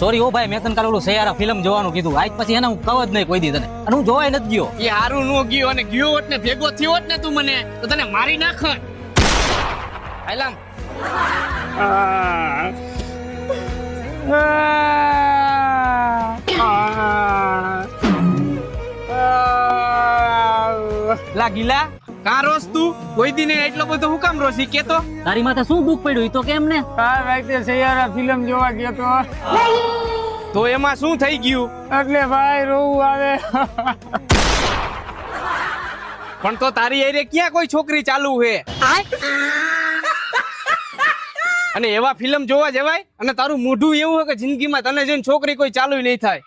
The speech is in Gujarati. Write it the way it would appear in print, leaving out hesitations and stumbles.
સોરી ઓ ભાઈ મેં તને કાલ ઓલું સૈયારા ફિલ્મ જોવાનું કીધું આજ પછી એને હું કહું જ નહીં કોઈ દી તને અને હું જોવાય નથી ગયો એ હારું નો ગયો અને ગયો હોત ને ભેગો થયો હોત ને તું મને તો તને મારી નાખત હાલામ લા ગીલા કા રોસ તું કોઈ દી ને એટલો બધો હું કામ રોસી કેતો તારી માથે શું દુઃખ પડ્યું ઈ તો કેમ ને કાલ રાતે સૈયારા ફિલ્મ જોવા ગયો તો એમાં શું થઈ ગયું એટલે ભાઈ રોવું આવે પણ તો તારી એરે ક્યાં કોઈ છોકરી ચાલુ હે અને એવા ફિલ્મ જોવા જવાય અને તારું મોઢું એવું હોય કે જિંદગીમાં તને જોઈને છોકરી કોઈ ચાલુ નહીં થાય